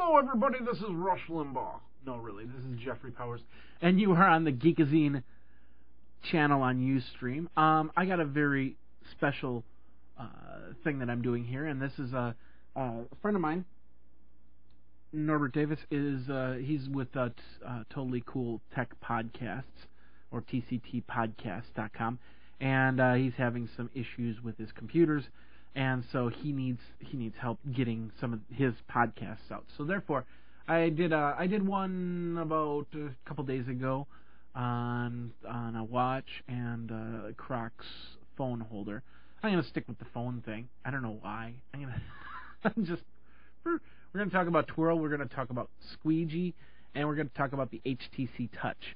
Hello, everybody. This is Rush Limbaugh. No, really, this is Jeffrey Powers, and you are on the Geekazine channel on Ustream. I got a very special thing that I'm doing here, and this is a friend of mine, Norbert Davis. He's with Totally Cool Tech Podcasts, or TCTPodcast.com, and he's having some issues with his computers. And so he needs help getting some of his podcasts out. So therefore, I did one about a couple days ago on a watch and Croc's phone holder. I'm gonna stick with the phone thing. I don't know why. we're gonna talk about twhirl. We're gonna talk about squij, and we're gonna talk about the HTC Touch.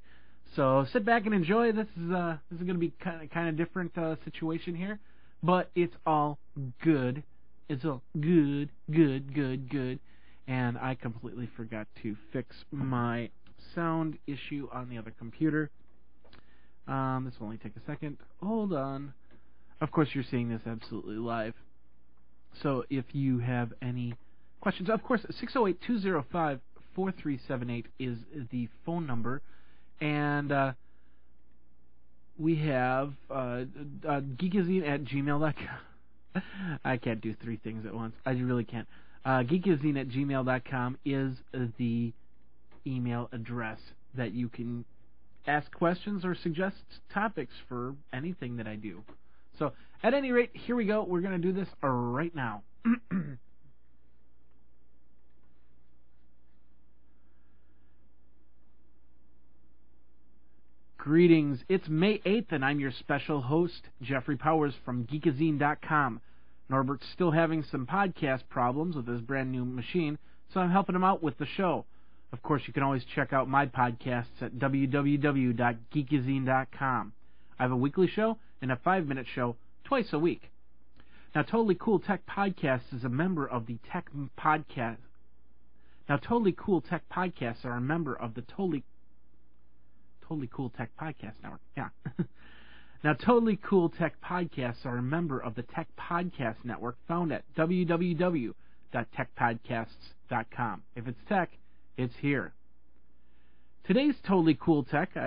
So sit back and enjoy. This is gonna be kind of different situation here. But it's all good. It's all good. And I completely forgot to fix my sound issue on the other computer. This will only take a second. Hold on. Of course, you're seeing this absolutely live. So if you have any questions, of course, 608-205-4378 is the phone number. And we have geekazine@gmail.com. I can't do three things at once. I really can't. Geekazine@gmail.com is the email address that you can ask questions or suggest topics for anything that I do. So, at any rate, here we go. We're going to do this right now. Greetings, it's May 8th, and I'm your special host, Jeffrey Powers from Geekazine.com. Norbert's still having some podcast problems with his brand new machine, so I'm helping him out with the show. Of course, you can always check out my podcasts at www.geekazine.com. I have a weekly show and a 5-minute show twice a week. Now, Totally Cool Tech Podcast is a member of the Tech Podcast. Now, Totally Cool Tech Podcasts are a member of the Totally Cool Tech Podcast Network. Yeah. Now, Totally Cool Tech Podcasts are a member of the Tech Podcast Network found at www.techpodcasts.com. If it's tech, it's here. Today's Totally Cool Tech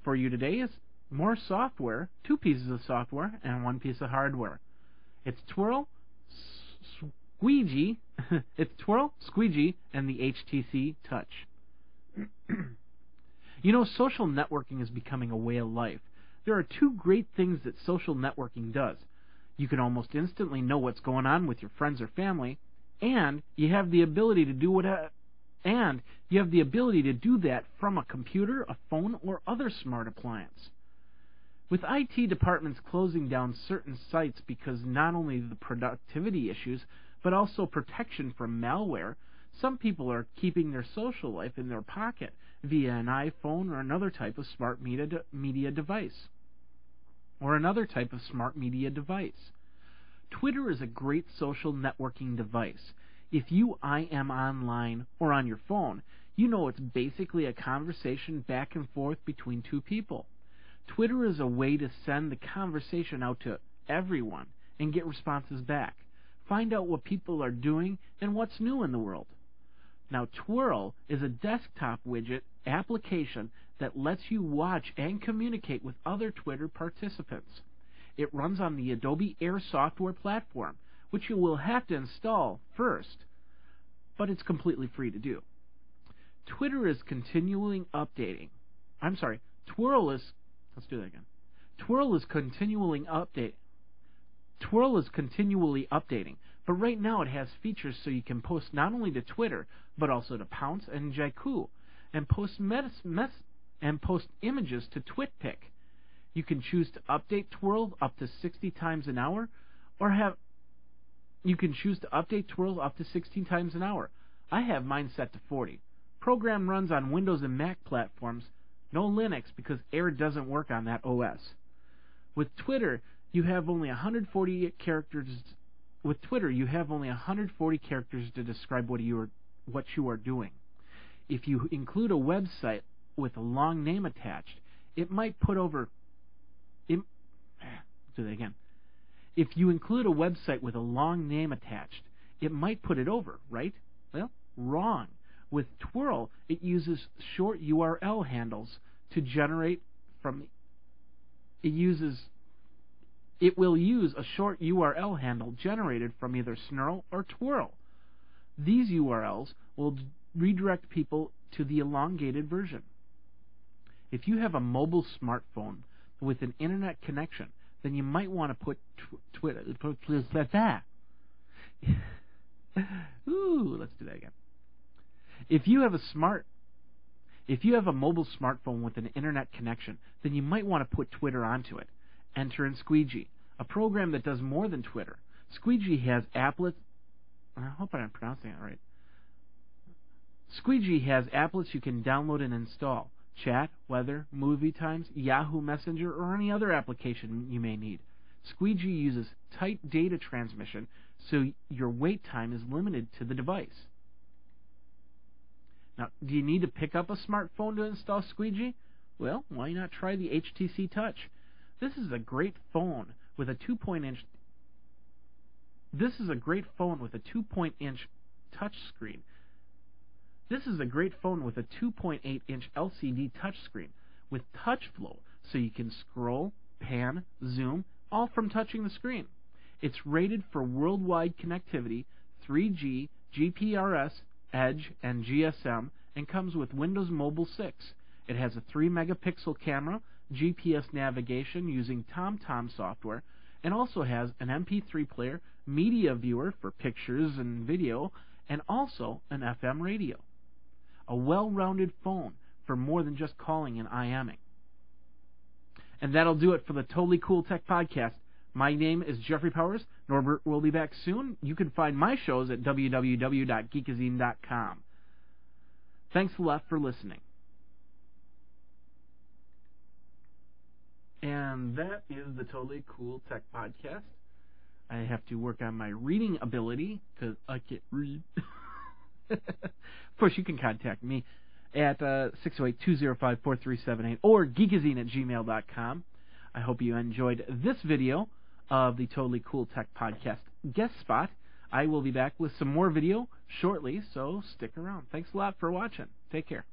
for you today is more software, 2 pieces of software, and 1 piece of hardware. It's twhirl, squij, and the HTC Touch. You know, social networking is becoming a way of life. There are 2 great things that social networking does. You can almost instantly know what's going on with your friends or family, and you have the ability to do that from a computer, a phone, or other smart appliance. With IT departments closing down certain sites because not only the productivity issues, but also protection from malware, some people are keeping their social life in their pocket via an iPhone or another type of smart media device. Twitter is a great social networking device. If you IM online or on your phone, you know it's basically a conversation back and forth between 2 people. Twitter is a way to send the conversation out to everyone and get responses back. Find out what people are doing and what's new in the world. Now, twhirl is a desktop widget application that lets you watch and communicate with other Twitter participants. It runs on the Adobe Air software platform, which you will have to install first, but it's completely free to do. Twirl is continually updating, but right now it has features so you can post not only to Twitter, but also to Pounce and Jakku, and post images to TwitPic. You can choose to update twhirl up to 60 times an hour, I have mine set to 40. Program runs on Windows and Mac platforms, no Linux because Air doesn't work on that OS. With Twitter, you have only 140 characters. To describe what you are doing. If you include a website with a long name attached, it might put over. If you include a website with a long name attached, it might put it over, right? Well, wrong. With twhirl, it uses short URL handles to generate from. It will use a short URL handle generated from either snurl or twhirl. These URLs will redirect people to the elongated version. If you have a mobile smartphone with an internet connection, then you might want to put Twitter. Ooh, let's do that again. If you have a mobile smartphone with an internet connection, then you might want to put Twitter onto it. Enter in squij, a program that does more than Twitter. Squij has applets. I hope I'm pronouncing it right. Squij has applets you can download and install. Chat, weather, movie times, Yahoo Messenger, or any other application you may need. Squij uses tight data transmission, so your wait time is limited to the device. Now, do you need to pick up a smartphone to install Squij? Well, why not try the HTC Touch? This is a great phone with a 2.8-inch touch screen. This is a great phone with a 2.8-inch LCD touchscreen with touch flow, so you can scroll, pan, zoom, all from touching the screen. It's rated for worldwide connectivity, 3G, GPRS, Edge, and GSM, and comes with Windows Mobile 6. It has a 3-megapixel camera, GPS navigation using TomTom software, and also has an MP3 player, media viewer for pictures and video, and also an FM radio. A well-rounded phone for more than just calling and IMing. And that'll do it for the Totally Cool Tech Podcast. My name is Jeffrey Powers. Norbert will be back soon. You can find my shows at www.geekazine.com. Thanks a lot for listening. And that is the Totally Cool Tech Podcast. I have to work on my reading ability because I can't read. Of course, you can contact me at 608-205-4378 or geekazine@gmail.com. I hope you enjoyed this video of the Totally Cool Tech Podcast guest spot. I will be back with some more video shortly, so stick around. Thanks a lot for watching. Take care.